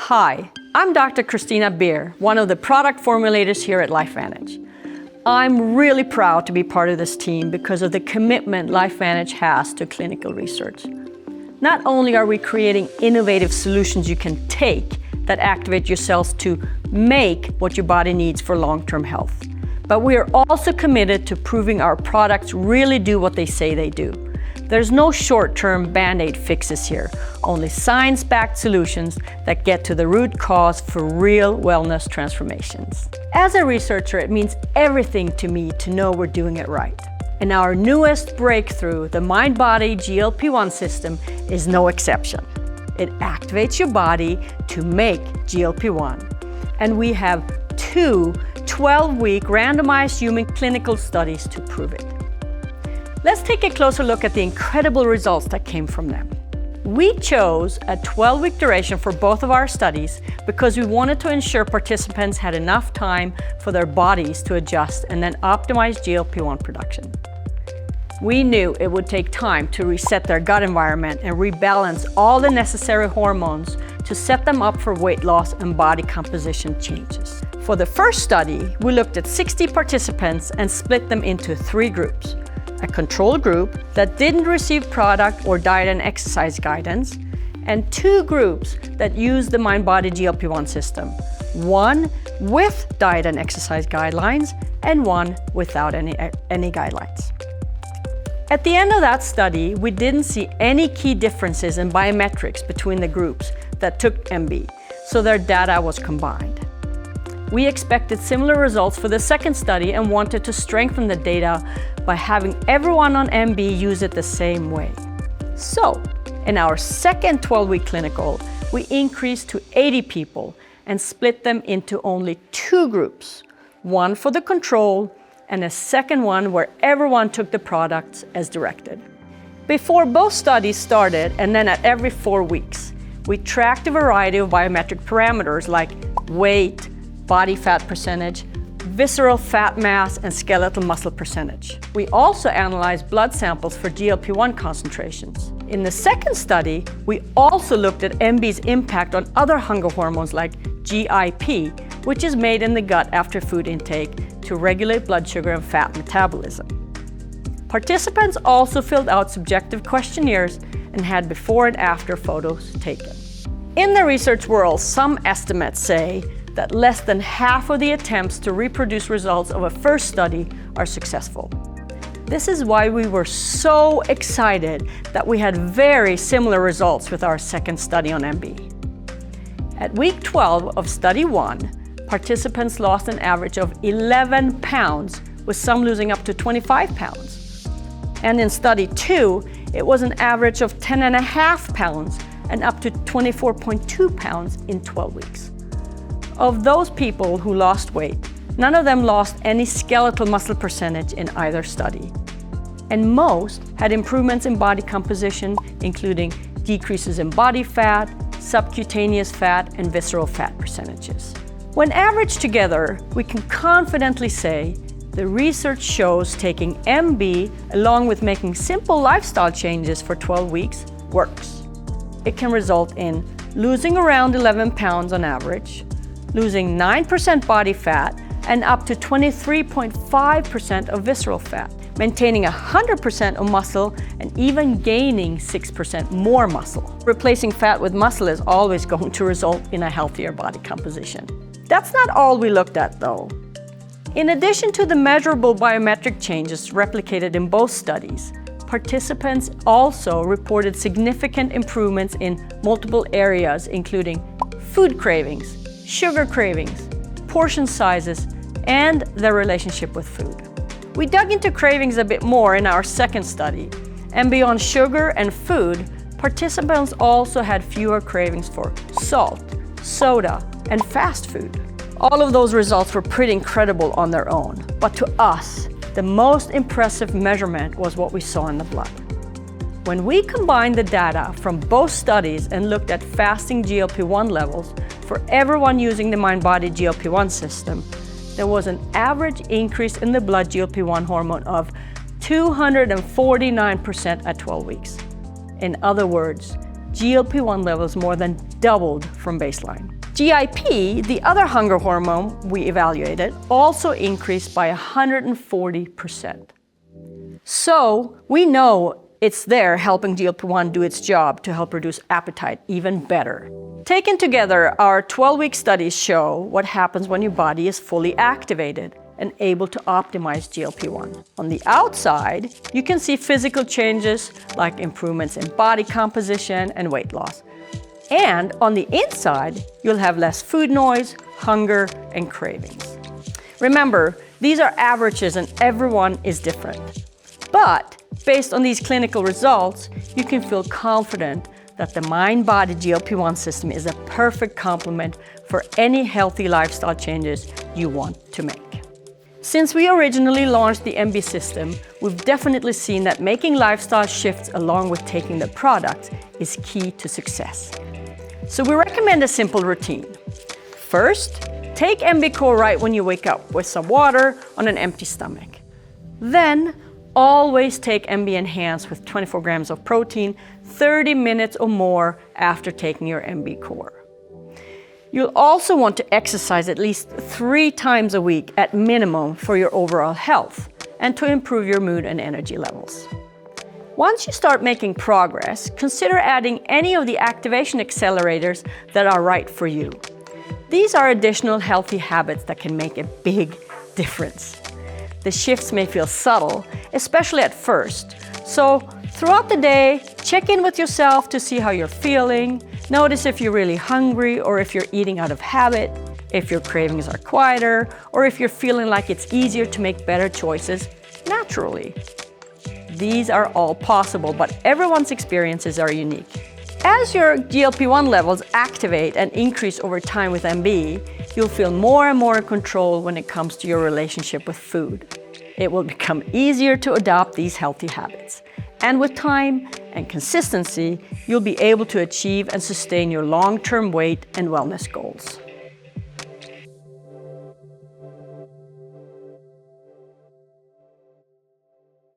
Hi, I'm Dr. Christina Beer, one of the product formulators here at LifeVantage. I'm really proud to be part of this team because of the commitment LifeVantage has to clinical research. Not only are we creating innovative solutions you can take that activate your cells to make what your body needs for long-term health, but we are also committed to proving our products really do what they say they do. There's no short-term Band-Aid fixes here, only science-backed solutions that get to the root cause for real wellness transformations. As a researcher, it means everything to me to know we're doing it right. And our newest breakthrough, the MindBody GLP-1 system, is no exception. It activates your body to make GLP-1. And we have two 12-week randomized human clinical studies to prove it. Let's take a closer look at the incredible results that came from them. We chose a 12-week duration for both of our studies because we wanted to ensure participants had enough time for their bodies to adjust and then optimize GLP-1 production. We knew it would take time to reset their gut environment and rebalance all the necessary hormones to set them up for weight loss and body composition changes. For the first study, we looked at 60 participants and split them into 3 groups. A control group that didn't receive product or diet and exercise guidance, and 2 groups that used the MindBody GLP-1 system. 1 with diet and exercise guidelines, and 1 without any guidelines. At the end of that study, we didn't see any key differences in biometrics between the groups that took MB, so their data was combined. We expected similar results for the second study and wanted to strengthen the data by having everyone on MB use it the same way. So, in our second 12-week clinical, we increased to 80 people and split them into only 2 groups, 1 for the control and a second one where everyone took the products as directed. Before both studies started, and then at every 4 weeks, we tracked a variety of biometric parameters like weight, body fat percentage, visceral fat mass, and skeletal muscle percentage. We also analyzed blood samples for GLP-1 concentrations. In the second study, we also looked at MB's impact on other hunger hormones like GIP, which is made in the gut after food intake to regulate blood sugar and fat metabolism. Participants also filled out subjective questionnaires and had before and after photos taken. In the research world, some estimates say that less than half of the attempts to reproduce results of a first study are successful. This is why we were so excited that we had very similar results with our second study on MB. At week 12 of study 1, participants lost an average of 11 pounds, with some losing up to 25 pounds. And in study 2, it was an average of 10.5 pounds and up to 24.2 pounds in 12 weeks. Of those people who lost weight, none of them lost any skeletal muscle percentage in either study. And most had improvements in body composition, including decreases in body fat, subcutaneous fat, and visceral fat percentages. When averaged together, we can confidently say the research shows taking MB along with making simple lifestyle changes for 12 weeks works. It can result in losing around 11 pounds on average, losing 9% body fat and up to 23.5% of visceral fat, maintaining 100% of muscle and even gaining 6% more muscle. Replacing fat with muscle is always going to result in a healthier body composition. That's not all we looked at though. In addition to the measurable biometric changes replicated in both studies, participants also reported significant improvements in multiple areas, including food cravings, sugar cravings, portion sizes, and their relationship with food. We dug into cravings a bit more in our second study, and beyond sugar and food, participants also had fewer cravings for salt, soda, and fast food. All of those results were pretty incredible on their own, but to us, the most impressive measurement was what we saw in the blood. When we combined the data from both studies and looked at fasting GLP-1 levels for everyone using the MindBody GLP-1 system, there was an average increase in the blood GLP-1 hormone of 249% at 12 weeks. In other words, GLP-1 levels more than doubled from baseline. GIP, the other hunger hormone we evaluated, also increased by 140%. So we know it's there helping GLP-1 do its job to help reduce appetite even better. Taken together, our 12-week studies show what happens when your body is fully activated and able to optimize GLP-1. On the outside, you can see physical changes like improvements in body composition and weight loss. And on the inside, you'll have less food noise, hunger, and cravings. Remember, these are averages and everyone is different. But based on these clinical results, you can feel confident that the MindBody GLP-1 system is a perfect complement for any healthy lifestyle changes you want to make. Since we originally launched the MB system, we've definitely seen that making lifestyle shifts along with taking the product is key to success. So we recommend a simple routine. First, take MB Core right when you wake up with some water on an empty stomach. Then, always take MB Enhanced with 24 grams of protein 30 minutes or more after taking your MB Core. You'll also want to exercise at least 3 times a week at minimum for your overall health and to improve your mood and energy levels. Once you start making progress, consider adding any of the activation accelerators that are right for you. These are additional healthy habits that can make a big difference. The shifts may feel subtle, especially at first. So throughout the day, check in with yourself to see how you're feeling. Notice if you're really hungry or if you're eating out of habit, if your cravings are quieter, or if you're feeling like it's easier to make better choices naturally. These are all possible, but everyone's experiences are unique. As your GLP-1 levels activate and increase over time with MB, you'll feel more and more in control when it comes to your relationship with food. It will become easier to adopt these healthy habits. And with time and consistency, you'll be able to achieve and sustain your long-term weight and wellness goals.